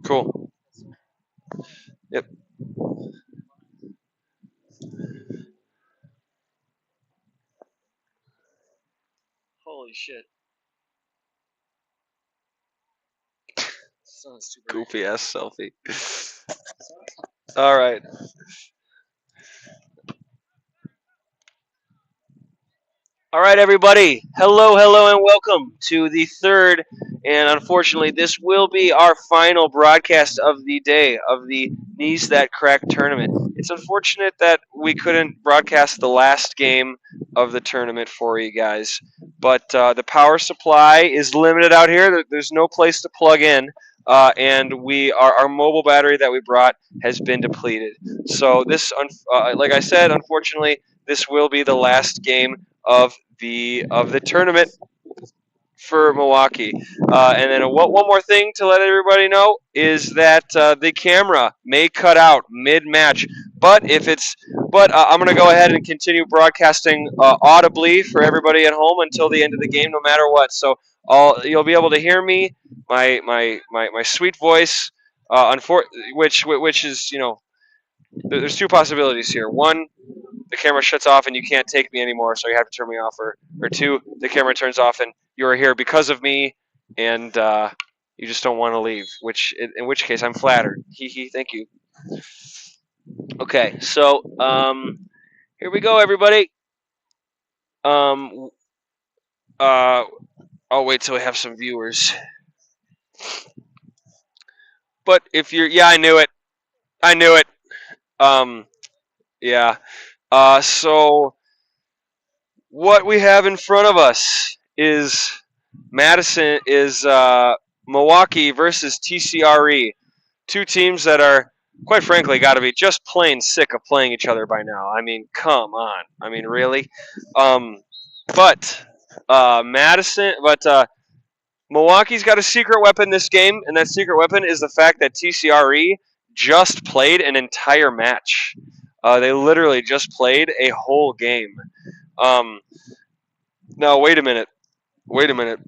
Cool. Yep. Holy shit. Sounds too bright. Goofy ass selfie. All right. All right, everybody. Hello, hello, and welcome to the third, and unfortunately, this will be our final broadcast of the day of the Knees That Crack tournament. It's unfortunate that we couldn't broadcast the last game of the tournament for you guys, but the power supply is limited out here. There's no place to plug in. And our mobile battery that we brought has been depleted. So this, like I said, unfortunately, this will be the last game of the tournament for Milwaukee. And then one more thing to let everybody know is that the camera may cut out mid-match, but I'm going to go ahead and continue broadcasting audibly for everybody at home until the end of the game, no matter what. So you'll be able to hear me, my sweet voice, which is there's two possibilities here. One, the camera shuts off and you can't take me anymore, so you have to turn me off, or two, the camera turns off and you're here because of me, and you just don't want to leave. In which case, I'm flattered. Hee. Thank you. Okay, so here we go, everybody. Um, I'll wait till we have some viewers. But if you're, yeah, I knew it. I knew it. Um, yeah. So what we have in front of us is Milwaukee versus TCRE, two teams that are, quite frankly, got to be just plain sick of playing each other by now. I mean, come on. I mean, really. Um, but Milwaukee's got a secret weapon this game, and that secret weapon is the fact that TCRE just played an entire match. They literally just played a whole game. Um, Now, wait a minute. Wait a minute.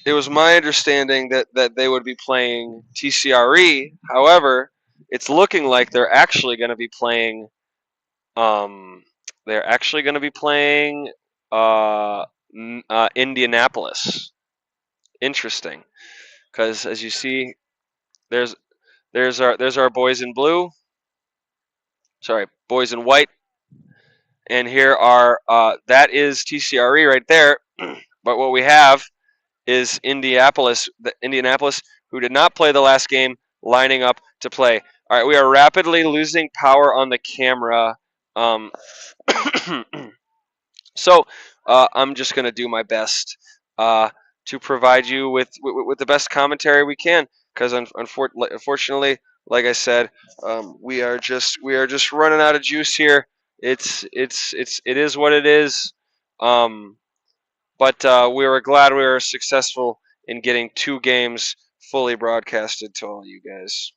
It was my understanding that they would be playing TCRE. However, it's looking like um they're actually going to be playing Indianapolis. Interesting, because as you see, there's there's our boys in blue. Sorry, boys in white, and here are that is TCRE right there. But what we have is Indianapolis, who did not play the last game, lining up to play. All right, we are rapidly losing power on the camera. Um, so I'm just going to do my best to provide you with the best commentary we can, because unfortunately, like I said, we are just running out of juice here. It is what it is. Um, but we were glad we were successful in getting two games fully broadcasted to all you guys.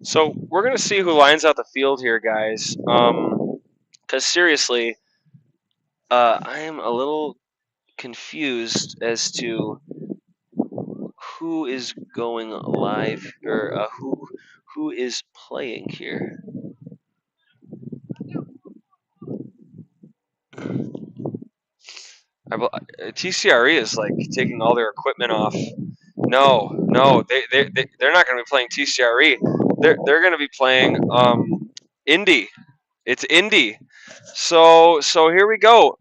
So we're gonna see who lines out the field here, guys. Because seriously, I am a little confused as to who is going live, or who is playing here. TCRE is like taking all their equipment off. No, they're not going to be playing TCRE. They're going to be playing Indy. It's Indy. So here we go.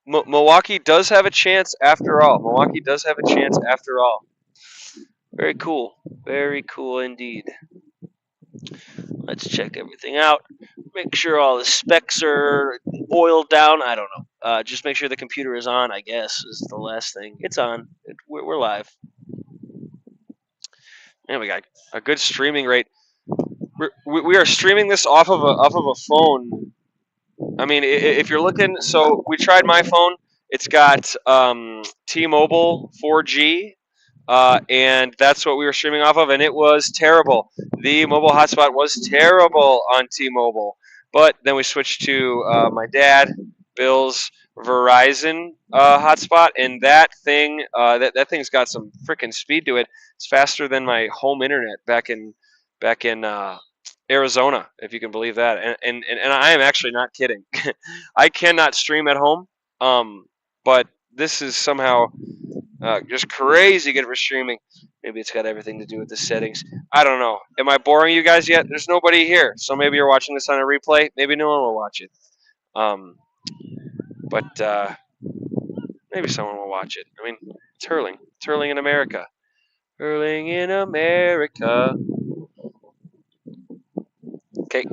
Milwaukee does have a chance after all. Milwaukee does have a chance after all. Very cool. Very cool indeed. Let's check everything out. Make sure all the specs are boiled down. I don't know. Just make sure the computer is on, I guess, is the last thing. It's on. We're live. And we got a good streaming rate. We are streaming this off of a phone. I mean, if you're looking, so we tried my phone. It's got T-Mobile 4G, and that's what we were streaming off of, and it was terrible. The mobile hotspot was terrible on T-Mobile. But then we switched to my dad, Bill's Verizon hotspot, and that thing's got some freaking speed to it. It's faster than my home internet back in Arizona, if you can believe that. And I am actually not kidding. I cannot stream at home, but this is somehow just crazy good for streaming. Maybe it's got everything to do with the settings. I don't know. Am I boring you guys yet? There's nobody here, so maybe you're watching this on a replay. Maybe no one will watch it. Um, but maybe someone will watch it. I mean, it's hurling. It's hurling in America. Hurling in America. Okay.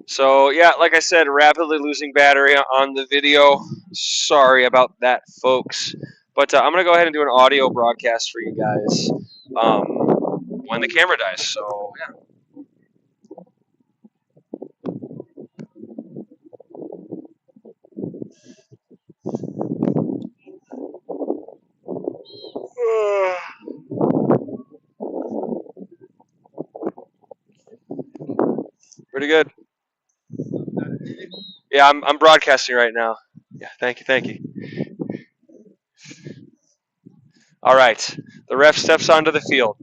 So yeah, like I said, rapidly losing battery on the video. Sorry about that, folks. But I'm gonna go ahead and do an audio broadcast for you guys when the camera dies. So yeah. Pretty good. Yeah, I'm broadcasting right now. Yeah, thank you, thank you. All right, the ref steps onto the field.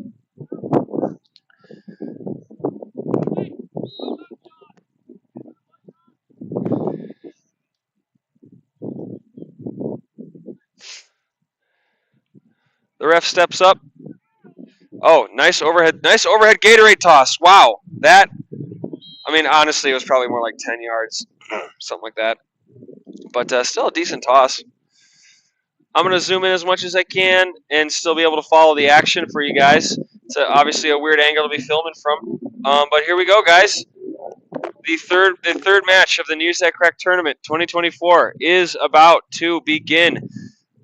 The ref steps up. Oh, nice overhead Gatorade toss. Wow, that. I mean, honestly, it was probably more like 10 yards, something like that. But still a decent toss. I'm going to zoom in as much as I can and still be able to follow the action for you guys. It's obviously a weird angle to be filming from. But here we go, guys. The third match of the News That Crack tournament 2024 is about to begin.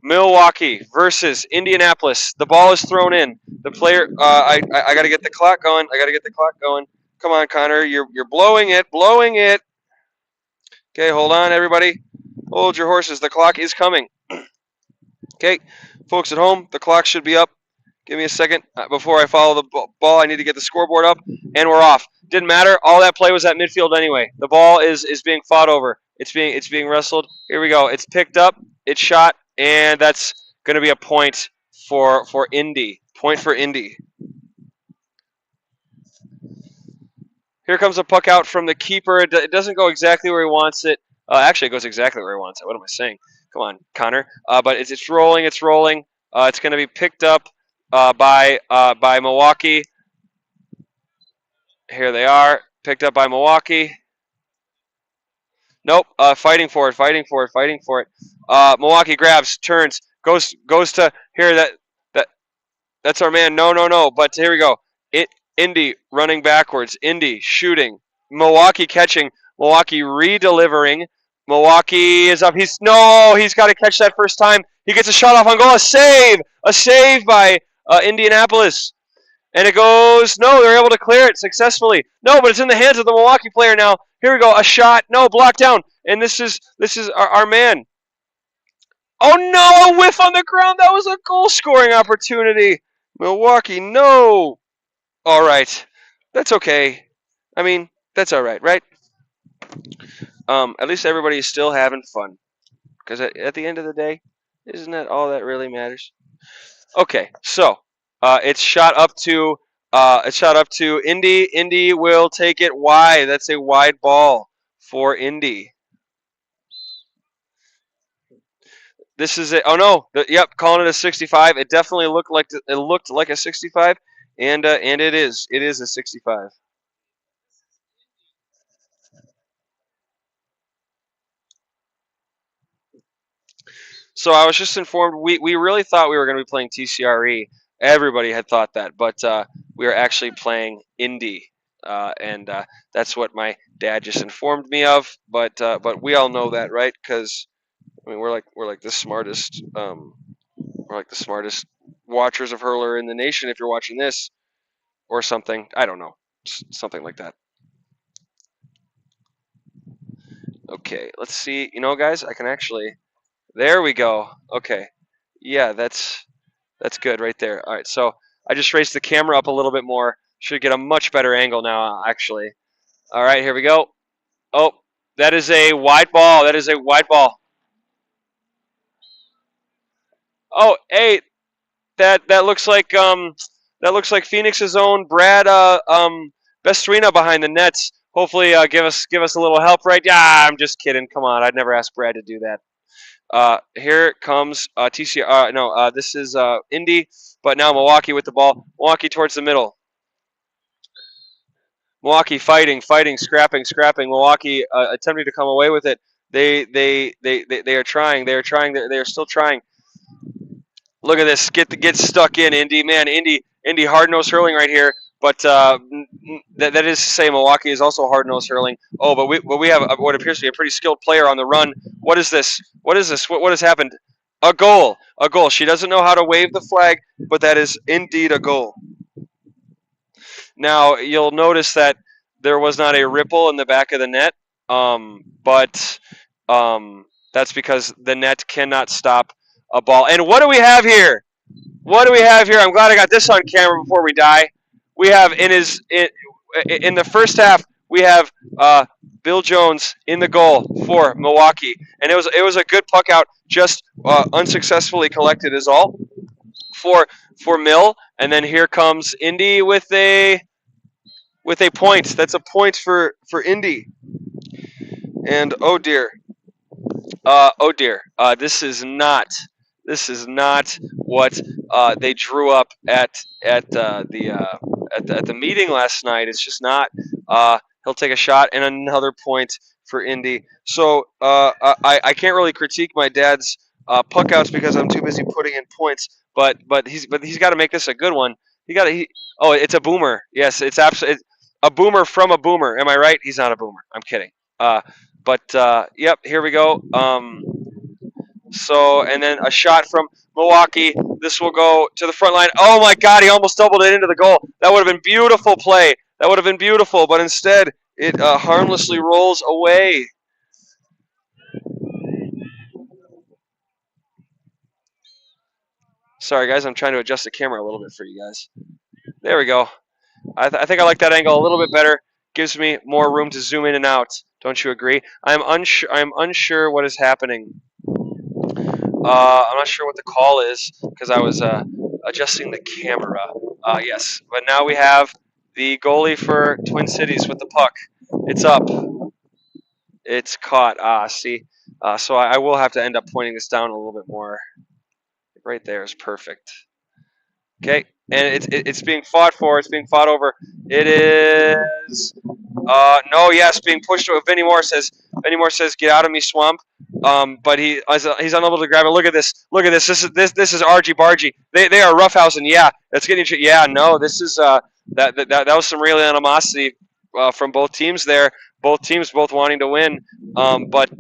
Milwaukee versus Indianapolis. The ball is thrown in. The player, I got to get the clock going. I got to get the clock going. Come on, Connor. You're blowing it. Okay, hold on, everybody. Hold your horses. The clock is coming. Okay, folks at home, the clock should be up. Give me a second before I follow the ball. I need to get the scoreboard up, and we're off. Didn't matter. All that play was at midfield anyway. The ball is being fought over. It's being wrestled. Here we go. It's picked up. It's shot, and that's going to be a point for Indy. Point for Indy. Here comes a puck out from the keeper. It doesn't go exactly where he wants it. Actually, it goes exactly where he wants it. What am I saying? Come on, Connor. But it's rolling. It's rolling. It's going to be picked up by Milwaukee. Here they are, picked up by Milwaukee. Nope, fighting for it. Milwaukee grabs, turns, goes to here. That's our man. No. But here we go. Indy running backwards. Indy shooting. Milwaukee catching. Milwaukee re-delivering. Milwaukee is up. He's got to catch that first time. He gets a shot off on goal. A save by Indianapolis. And it goes, no, they're able to clear it successfully. No, but it's in the hands of the Milwaukee player now. Here we go, a shot. No, blocked down. And this is our man. Oh no, a whiff on the ground. That was a goal scoring opportunity. Milwaukee, no. All right. That's okay. I mean, that's all right, right? At least everybody is still having fun. Because at the end of the day, isn't that all that really matters? Okay, so it's shot up to Indy. Indy will take it wide. That's a wide ball for Indy. This is it. Oh no! Yep, calling it a 65. It definitely looked like a 65, and it is. It is a 65. So I was just informed. We really thought we were going to be playing TCRE. Everybody had thought that, but we are actually playing Indy, and that's what my dad just informed me of. But we all know that, right? Because I mean, we're like the smartest watchers of hurler in the nation. If you're watching this or something, I don't know, something like that. Okay, let's see. You know, guys, I can actually. There we go. Okay, yeah, that's good right there. All right, so I just raised the camera up a little bit more. Should get a much better angle now, actually. All right, here we go. Oh, that is a wide ball. That is a wide ball. Oh, hey, that looks like Phoenix's own Brad Bestrina behind the nets. Hopefully, give us a little help, right? Yeah, I'm just kidding. Come on, I'd never ask Brad to do that. Here comes TC. No, this is Indy, but now Milwaukee with the ball. Milwaukee towards the middle. Milwaukee fighting, scrapping. Milwaukee attempting to come away with it. They are trying. They are trying. They are still trying. Look at this. Get stuck in, Indy. Man, Indy hard nose hurling right here. But that is to say, Milwaukee is also hard nose hurling. Oh, but we have what appears to be a pretty skilled player on the run. What is this? What is this? What has happened? A goal. A goal. She doesn't know how to wave the flag, but that is indeed a goal. Now you'll notice that there was not a ripple in the back of the net, but that's because the net cannot stop a ball. And what do we have here? What do we have here? I'm glad I got this on camera before we die. We have in the first half we have Bill Jones in the goal for Milwaukee, and it was a good puck out, just unsuccessfully collected is all for Mill. And then here comes Indy with a point. That's a point for Indy. And oh dear, this is not what they drew up at the meeting last night. It's just not. He'll take a shot and another point for Indy. So I can't really critique my dad's puck outs because I'm too busy putting in points. But he's got to make this a good one. Oh, it's a boomer. Yes, it's absolutely a boomer from a boomer. Am I right? He's not a boomer. I'm kidding. But yep, here we go. So, and then a shot from Milwaukee. This will go to the front line. Oh my God, he almost doubled it into the goal. That would have been beautiful play. That would have been beautiful, but instead it harmlessly rolls away. Sorry, guys, I'm trying to adjust the camera a little bit for you guys. There we go. I think I like that angle a little bit better. Gives me more room to zoom in and out. Don't you agree? I'm unsure what is happening. I'm not sure what the call is because I was adjusting the camera. Yes, but now we have the goalie for Twin Cities with the puck. It's up. It's caught. See. So I will have to end up pointing this down a little bit more. Right there is perfect. Okay, and it's being fought for. It's being fought over. It is. No, yes, being pushed to. Vinny Moore says, "Get out of me, swamp." But he's unable to grab it. Look at this. Look at this. This is argy bargy. They are roughhousing. Yeah, that's getting. Yeah, no, this is that was some real animosity from both teams there. Both teams both wanting to win. But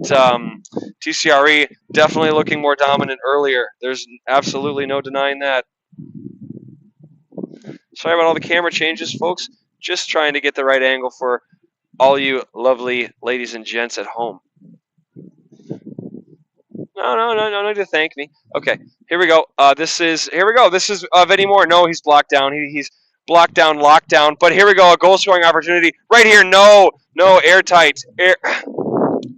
TCRE definitely looking more dominant earlier. There's absolutely no denying that. Sorry about all the camera changes, folks. Just trying to get the right angle for all you lovely ladies and gents at home. No need to thank me. Okay, here we go. Here we go. This is Vinny Moore. No, he's blocked down. He's blocked down, locked down. But here we go. A goal scoring opportunity right here. No, airtight.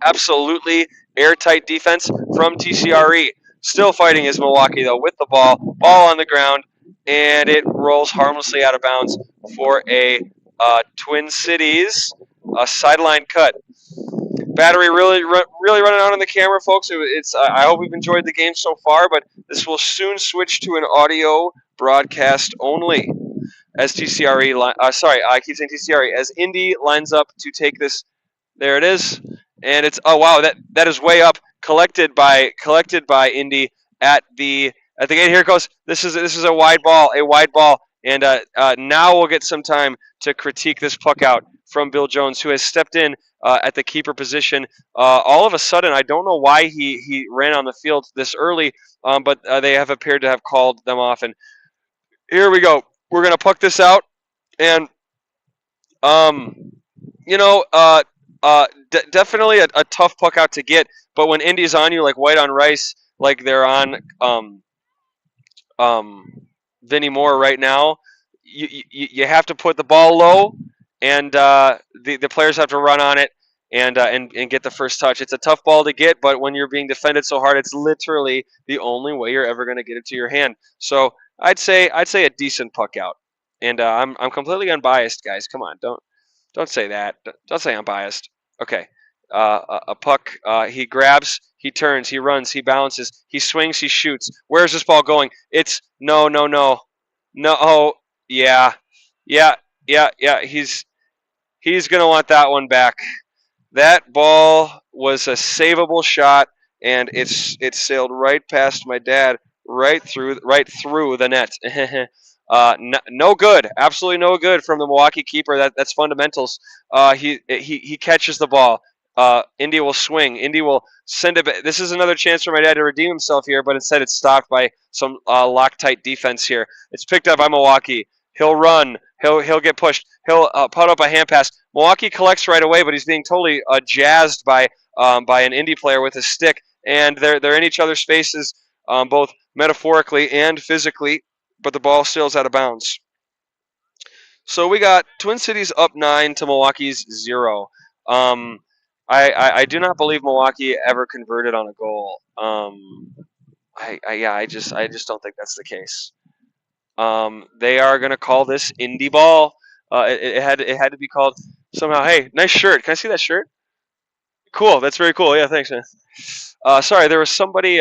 Absolutely airtight defense from TCRE. Still fighting is Milwaukee though with the ball. Ball on the ground, and it rolls harmlessly out of bounds for a Twin Cities sideline cut. Battery really running out on the camera, folks. I hope we've enjoyed the game so far, but this will soon switch to an audio broadcast only. As TCRE, I keep saying TCRE. As Indy lines up to take this, there it is, and it's wow, that is way up. Collected by Indy at the gate. Here it goes. This is a wide ball, and now we'll get some time to critique this puck out from Bill Jones, who has stepped in at the keeper position. All of a sudden, I don't know why he ran on the field this early, but they have appeared to have called them off. And here we go. We're going to puck this out. And, Definitely a tough puck out to get. But when Indy's on you like white on rice, like they're on um, Vinny Moore right now, you have to put the ball low, and the players have to run on it and get the first touch. It's a tough ball to get, but when you're being defended so hard, it's literally the only way you're ever going to get it to your hand. So I'd say a decent puck out, and I'm completely unbiased, guys. Come on, don't say that. Don't say I'm biased. Okay. A puck. He grabs. He turns. He runs. He bounces. He swings. He shoots. Where's this ball going? It's no, no, no, no. Oh, yeah, yeah, yeah. He's gonna want that one back. That ball was a savable shot, and it sailed right past my dad, right through the net. No good, absolutely no good from the Milwaukee keeper. That's fundamentals. He catches the ball. Indy will swing. Indy will send it. This is another chance for my dad to redeem himself here, but instead it's stopped by some Loctite defense here. It's picked up by Milwaukee. He'll run. He'll get pushed. He'll put up a hand pass. Milwaukee collects right away, but he's being totally jazzed by an Indy player with his stick, and they're in each other's faces, both metaphorically and physically. But the ball sails out of bounds. So we got Twin Cities up 9 to Milwaukee's 0. I do not believe Milwaukee ever converted on a goal. I just don't think that's the case. They are going to call this Indy ball. It had to be called somehow. Hey, nice shirt. Can I see that shirt? Cool. That's very cool. Yeah, thanks, man. Sorry, there was somebody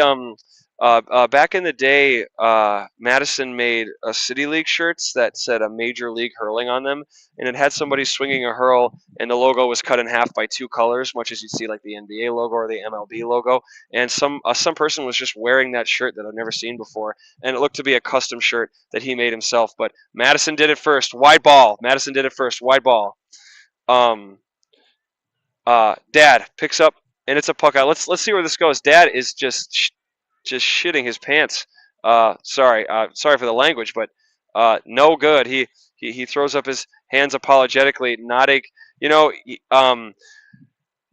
back in the day. Madison made City League shirts that said a Major League Hurling on them, and it had somebody swinging a hurl, and the logo was cut in half by two colors, much as you'd see like the NBA logo or the MLB logo. And some person was just wearing that shirt that I've never seen before, and it looked to be a custom shirt that he made himself. But Madison did it first. Wide ball. Madison did it first. Wide ball. Um, Dad picks up, and it's a puck out. Let's see where this goes. Dad is just shitting his pants. Sorry for the language, but no good. He throws up his hands apologetically, nodding. You know,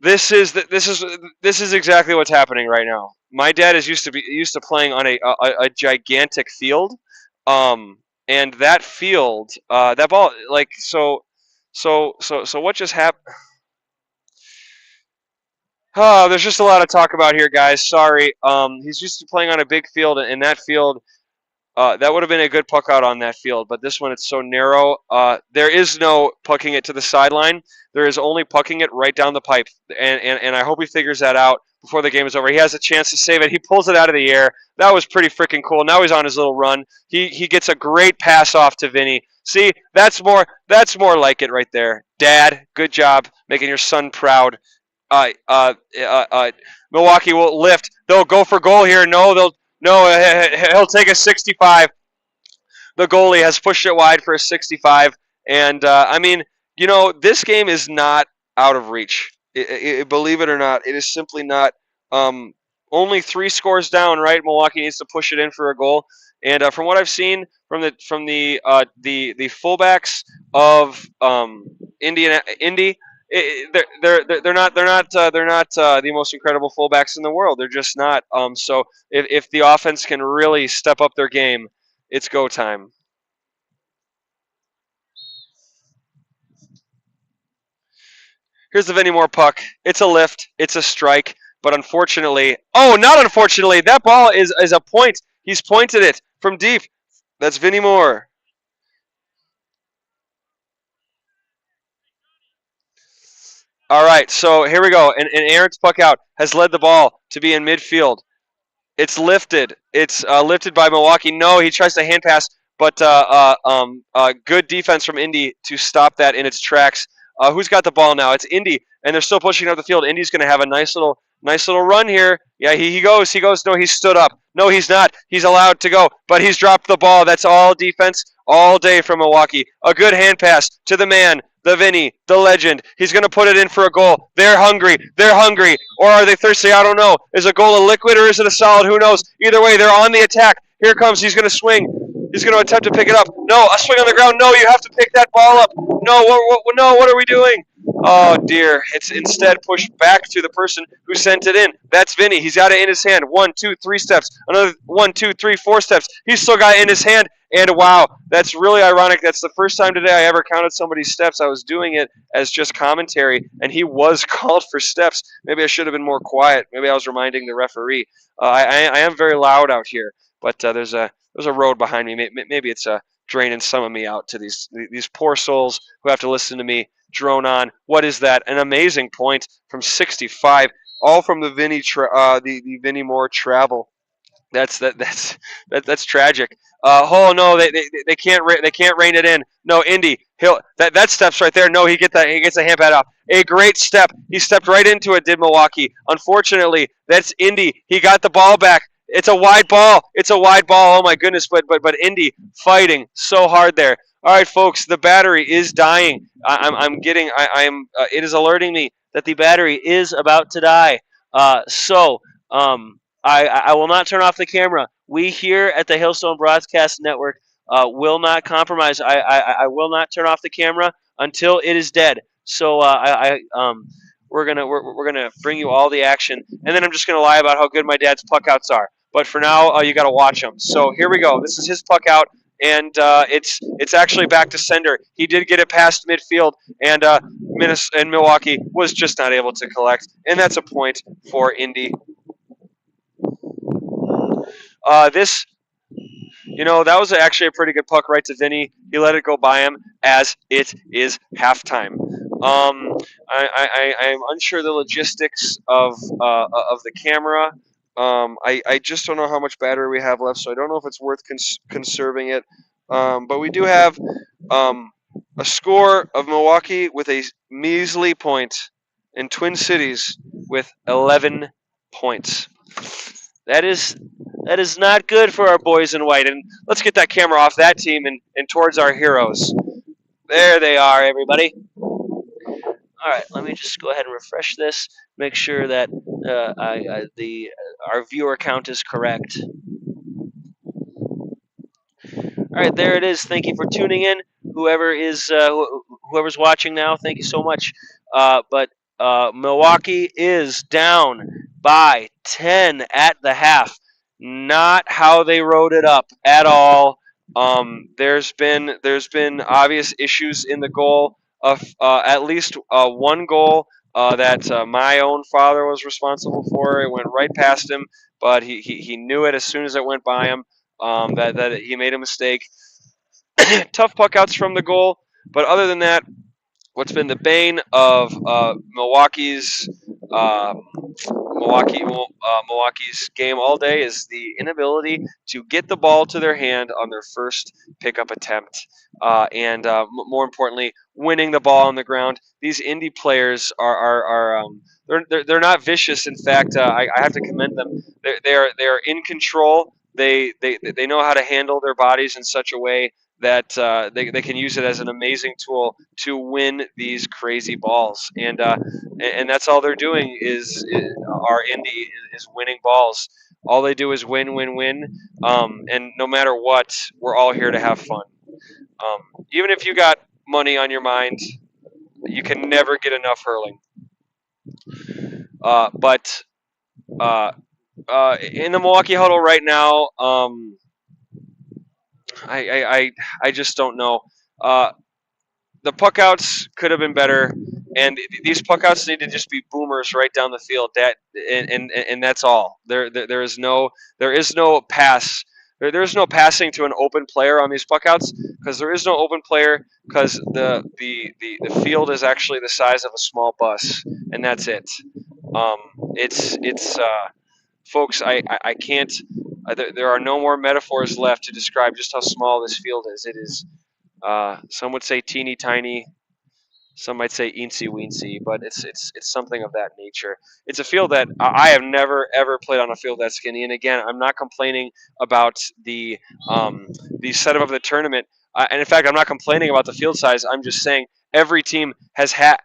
this is exactly what's happening right now. My dad is used to playing on a gigantic field, and that field, that ball, like so what just happened? Oh, there's just a lot to talk about here, guys. Sorry. He's used to playing on a big field, and that field, that would have been a good puck out on that field. But this one, it's so narrow. There is no pucking it to the sideline. There is only pucking it right down the pipe. And I hope he figures that out before the game is over. He has a chance to save it. He pulls it out of the air. That was pretty freaking cool. Now he's on his little run. He gets a great pass off to Vinny. See, that's more like it right there. Dad, good job making your son proud. uh, uh, Milwaukee will lift. They'll go for goal here. He'll take a 65. The goalie has pushed it wide for a 65, and I mean, this game is not out of reach. Believe it or not, it is simply not. Only 3 scores down, right? Milwaukee needs to push it in for a goal, and from what I've seen from the fullbacks of Indy. They're not the most incredible fullbacks in the world. They're just not. So if the offense can really step up their game, it's go time. Here's the Vinny Moore puck. It's a lift. It's a strike. But unfortunately, not unfortunately, that ball is a point. He's pointed it from deep. That's Vinny Moore. All right, so here we go. And Aaron's puck out has led the ball to be in midfield. It's lifted. It's lifted by Milwaukee. No, he tries to hand pass, but good defense from Indy to stop that in its tracks. Who's got the ball now? It's Indy, and they're still pushing up the field. Indy's going to have a nice little run here. Yeah, he goes. He goes. No, he's stood up. No, he's not. He's allowed to go, but he's dropped the ball. That's all defense all day from Milwaukee. A good hand pass to the man, the Vinny, the legend. He's going to put it in for a goal. They're hungry. Or are they thirsty? I don't know. Is a goal a liquid or is it a solid? Who knows? Either way, they're on the attack. Here comes. He's going to swing. He's going to attempt to pick it up. No, a swing on the ground. No, you have to pick that ball up. No, what are we doing? Oh dear! It's instead pushed back to the person who sent it in. That's Vinny. He's got it in his hand. 1, 2, 3 steps. Another 1, 2, 3, 4 steps. He's still got it in his hand. And wow, that's really ironic. That's the first time today I ever counted somebody's steps. I was doing it as just commentary, and he was called for steps. Maybe I should have been more quiet. Maybe I was reminding the referee. I am very loud out here, but there's a road behind me. Maybe it's draining some of me out to these poor souls who have to listen to me drone on. What is that? An amazing point from 65, all from the the Vinny Moore travel. That's tragic. Oh no, they can't they can't rein it in. No, Indy, that steps right there. No, he gets a hand pad off. A great step. He stepped right into it. Did Milwaukee? Unfortunately, that's Indy. He got the ball back. It's a wide ball. It's a wide ball. Oh my goodness! But Indy fighting so hard there. All right, folks, the battery is dying. I'm getting. I am. It is alerting me that the battery is about to die. So. I will not turn off the camera. We here at the Hailstone Broadcast Network will not compromise. I will not turn off the camera until it is dead. So we're gonna bring you all the action, and then I'm just gonna lie about how good my dad's puck outs are. But for now, you got to watch them. So here we go. This is his puck out, and it's actually back to sender. He did get it past midfield, and Milwaukee was just not able to collect, and that's a point for Indy. This, that was actually a pretty good puck right to Vinny. He let it go by him as it is halftime. I am unsure the logistics of the camera. I just don't know how much battery we have left, so I don't know if it's worth conserving it. But we do have um, a score of Milwaukee with a measly point, and Twin Cities with 11 points. That is that is not good for our boys in white. And let's get that camera off that team and towards our heroes. There they are, everybody. All right, let me just go ahead and refresh this. Make sure that our viewer count is correct. All right, there it is. Thank you for tuning in. Whoever's watching now, thank you so much. But Milwaukee is down by 10 at the half. Not how they wrote it up at all. There's been obvious issues in the goal of at least one goal that my own father was responsible for. It went right past him, but he knew it as soon as it went by him. That he made a mistake. Tough puck outs from the goal, but other than that, what's been the bane of uh, Milwaukee's game all day is the inability to get the ball to their hand on their first pickup attempt, and more importantly, winning the ball on the ground. These indie players are they're not vicious. In fact, I have to commend them. They are in control. They know how to handle their bodies in such a way that they can use it as an amazing tool to win these crazy balls. And that's all they're doing is our Indy is winning balls. All they do is win, win, win. And no matter what, we're all here to have fun. Even if you got money on your mind, you can never get enough hurling. But in the Milwaukee huddle right now, I just don't know. The puck outs could have been better, and these puck outs need to just be boomers right down the field. And that's all. There is no pass. There is no passing to an open player on these puck outs because there is no open player because the field is actually the size of a small bus, and that's it. Um, it's folks. I can't. There are no more metaphors left to describe just how small this field is. It is. Some would say teeny tiny. Some might say eensy weensy, but it's something of that nature. It's a field that I have never ever played on a field that skinny. And again, I'm not complaining about the setup of the tournament. And in fact, I'm not complaining about the field size. I'm just saying every team has have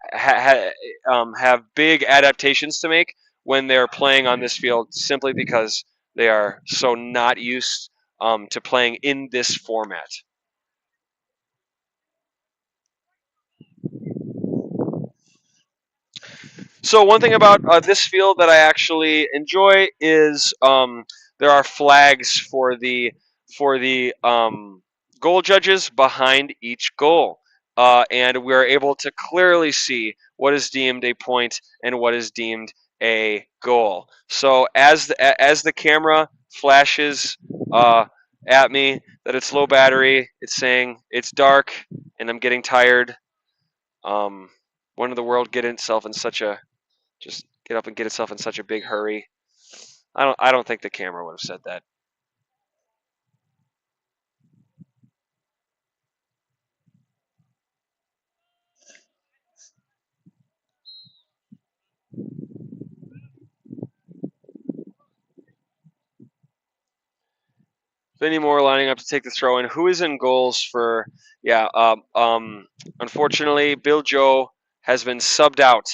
big adaptations to make when they're playing on this field, simply because they are so not used to playing in this format. So one thing about this field that I actually enjoy is there are flags for the goal judges behind each goal, and we are able to clearly see what is deemed a point and what is deemed a goal. So as the camera flashes at me that it's low battery, it's saying it's dark and I'm getting tired. Um, when did the world get itself in such a just get up and get itself in such a big hurry? I don't think the camera would have said that. Vinny Moore lining up to take the throw in. Who is in goals for? Yeah. Unfortunately, Bill Joe has been subbed out.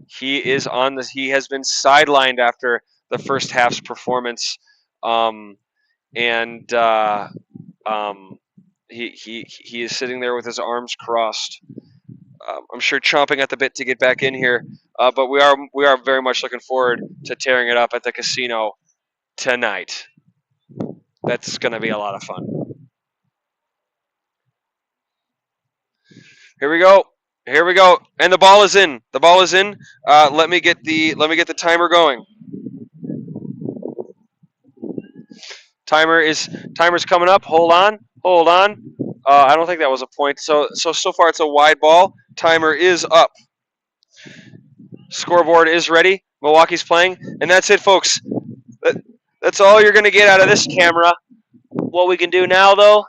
He is on the. He has been sidelined after the first half's performance, and he is sitting there with his arms crossed. I'm sure chomping at the bit to get back in here, but we are very much looking forward to tearing it up at the casino tonight. That's going to be a lot of fun. Here we go. Here we go. And the ball is in. The ball is in. Let me get the timer going. Timer's coming up. Hold on. Hold on. I don't think that was a point. So far it's a wide ball. Timer is up. Scoreboard is ready. Milwaukee's playing, and that's it, folks. That's all you're gonna get out of this camera. What we can do now, though,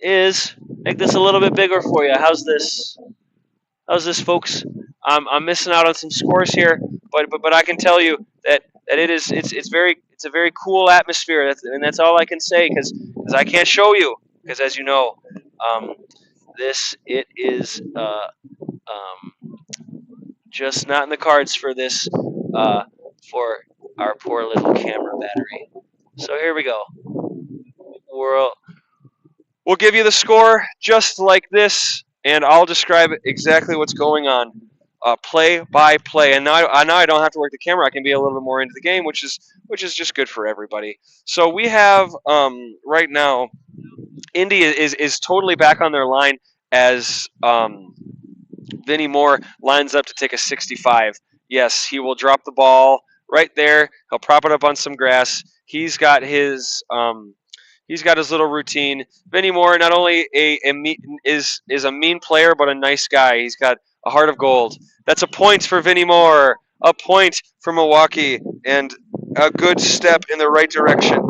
is make this a little bit bigger for you. How's this? How's this, folks? I'm missing out on some scores here, but I can tell you that it's a very cool atmosphere, and that's all I can say because I can't show you because as you know, this it is just not in the cards for this for our poor little camera battery. So here we go. We'll we'll give you the score just like this, and I'll describe exactly what's going on, play by play. And now I don't have to work the camera. I can be a little bit more into the game, which is just good for everybody. So we have right now, Indy is totally back on their line as Vinny Moore lines up to take a 65. Yes, he will drop the ball right there. He'll prop it up on some grass. He's got his little routine. Vinny Moore, not only is a mean player, but a nice guy. He's got a heart of gold. That's a point for Vinny Moore. A point for Milwaukee, and a good step in the right direction.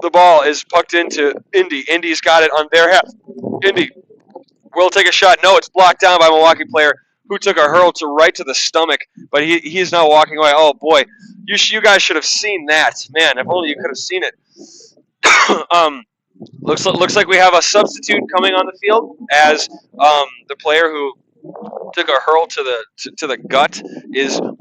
The ball is pucked into Indy. Indy's got it on their half. Indy will take a shot. No, it's blocked down by a Milwaukee player who took a hurl right to the stomach, but he is now walking away. Oh boy, you guys should have seen that, man. If only you could have seen it. Looks like we have a substitute coming on the field as the player who took a hurl to the gut is